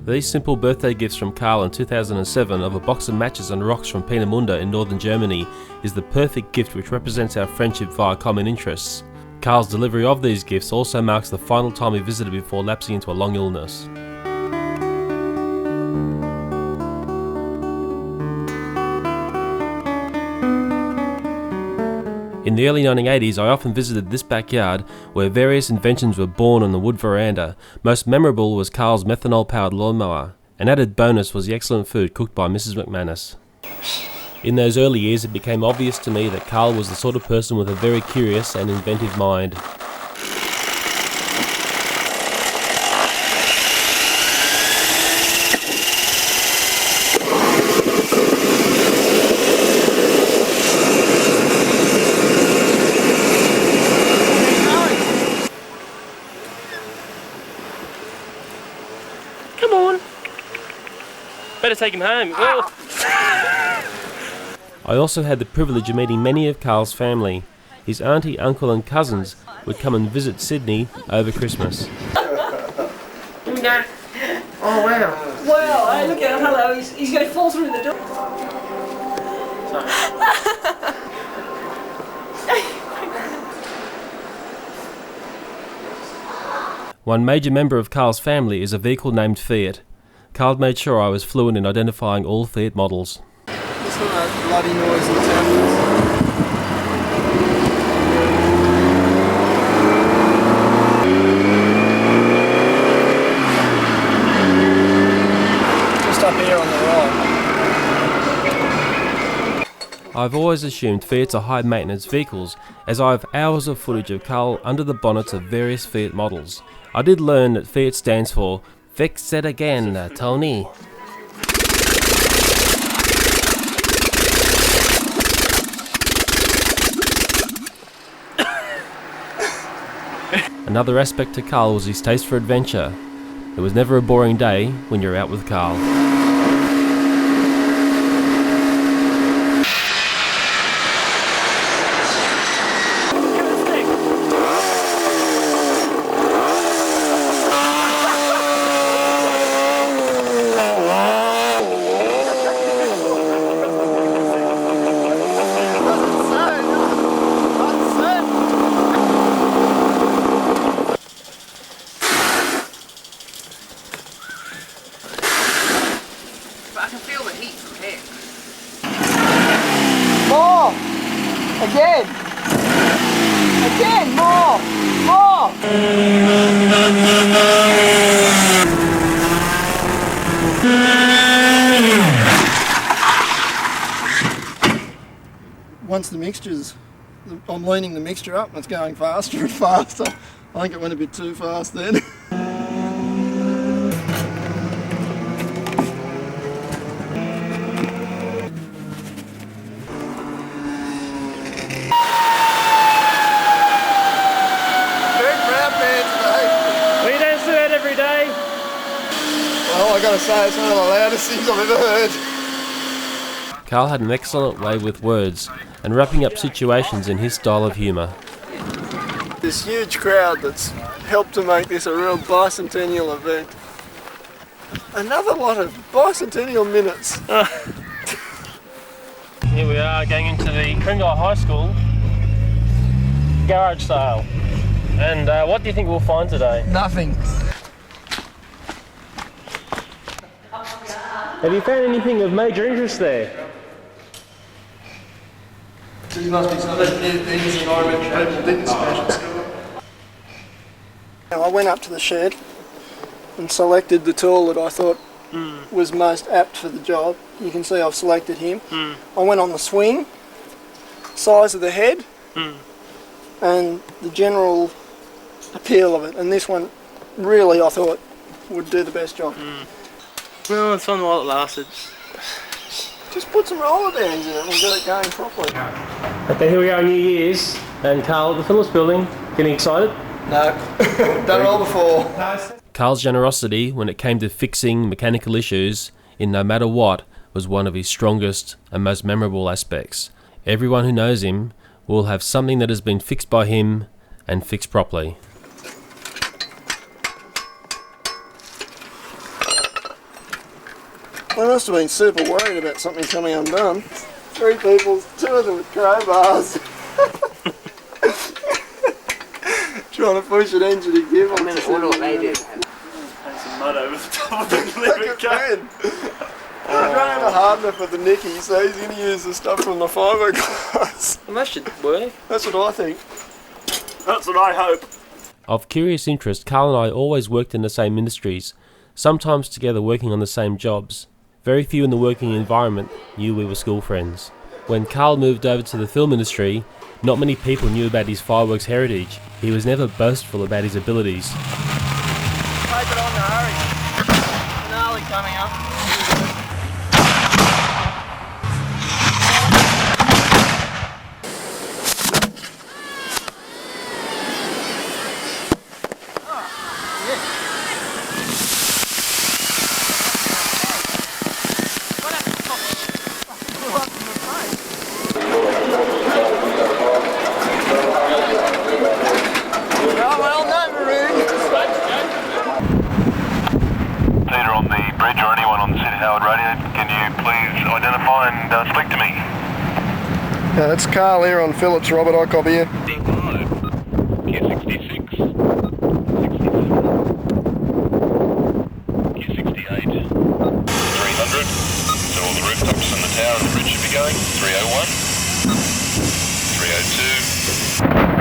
These simple birthday gifts from Karl in 2007 of a box of matches and rocks from Peenemünde in northern Germany is the perfect gift which represents our friendship via common interests. Karl's delivery of these gifts also marks the final time he visited before lapsing into a long illness. In the early 1980s, I often visited this backyard where various inventions were born on the wood veranda. Most memorable was Karl's methanol-powered lawnmower. An added bonus was the excellent food cooked by Mrs. McManus. In those early years, it became obvious to me that Karl was the sort of person with a very curious and inventive mind. Come on. Better take him home. Oh. I also had the privilege of meeting many of Karl's family. His auntie, uncle and cousins would come and visit Sydney over Christmas. Oh wow. Wow, hey, look at him, hello, he's going to fall through the door. One major member of Karl's family is a vehicle named Fiat. Karl made sure I was fluent in identifying all Fiat models. It's not a bloody noise in town. Just up here on the right. I've always assumed Fiats are high maintenance vehicles, as I have hours of footage of Karl under the bonnets of various Fiat models. I did learn that Fiat stands for Fix It Again, Tony. Another aspect to Karl was his taste for adventure. There was never a boring day when you're out with Karl. I can feel the heat from here. More! Again! Again! More! More! Once the mixture's, I'm leaning the mixture up and it's going faster and faster. I think it went a bit too fast then. Well, I gotta say, it's one of the loudest things I've ever heard. Karl had an excellent way with words and wrapping up situations in his style of humour. This huge crowd that's helped to make this a real bicentennial event. Another lot of bicentennial minutes. Here we are going into the Kringle High School garage sale. And what do you think we'll find today? Nothing. Have you found anything of major interest there? These must be some of the things environmental people didn't smash at school. I went up to the shed and selected the tool that I thought was most apt for the job. You can see I've selected him. I went on the swing, size of the head, and the general appeal of it. And this one really I thought would do the best job. Well, it's fun while it lasted. Just put some roller bands in it and get it going properly. Okay, here we are on New Year's, and Karl at the Phillips Building. Getting excited? No, done it all before. Karl's generosity when it came to fixing mechanical issues in no matter what was one of his strongest and most memorable aspects. Everyone who knows him will have something that has been fixed by him and fixed properly. They must have been super worried about something coming undone. 3 people, 2 of them with crowbars. Trying to push an engine to give on I wonder what they did. There's some mud over the top of the liver gun. He's running a hardener for the Nicky, so he's going to use the stuff from the fiberglass. Well, that should work. That's what I think. That's what I hope. Of curious interest, Karl and I always worked in the same industries, sometimes together working on the same jobs. Very few in the working environment knew we were school friends. When Karl moved over to the film industry, not many people knew about his fireworks heritage. He was never boastful about his abilities. Take it on the hurry. Finale coming up. On the bridge or anyone on the City Howard radio, can you please identify and speak to me? Yeah, that's Karl here on Phillips. Robert, I copy you. Q66, 67, Q68, 300, so all the rooftops and the tower and the bridge should be going, 301, 302,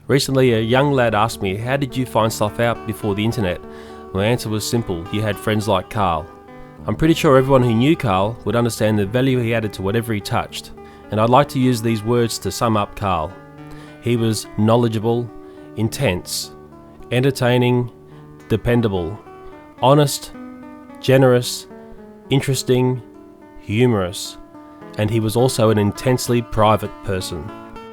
Recently, a young lad asked me, how did you find stuff out before the internet? My answer was simple, you had friends like Karl. I'm pretty sure everyone who knew Karl would understand the value he added to whatever he touched, and I'd like to use these words to sum up Karl. He was knowledgeable, intense, entertaining, dependable, honest, generous, interesting, humorous, and he was also an intensely private person.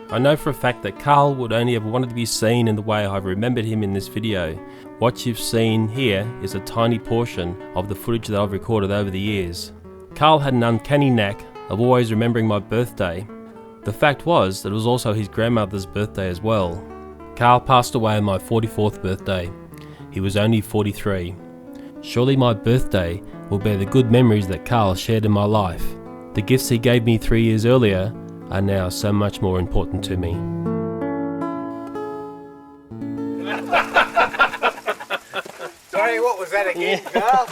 I know for a fact that Karl would only have wanted to be seen in the way I've remembered him in this video. What you've seen here is a tiny portion of the footage that I've recorded over the years. Karl had an uncanny knack of always remembering my birthday. The fact was that it was also his grandmother's birthday as well. Karl passed away on my 44th birthday. He was only 43. Surely my birthday will bear the good memories that Karl shared in my life. The gifts he gave me 3 years earlier are now so much more important to me. Sorry, what was that again, Karl?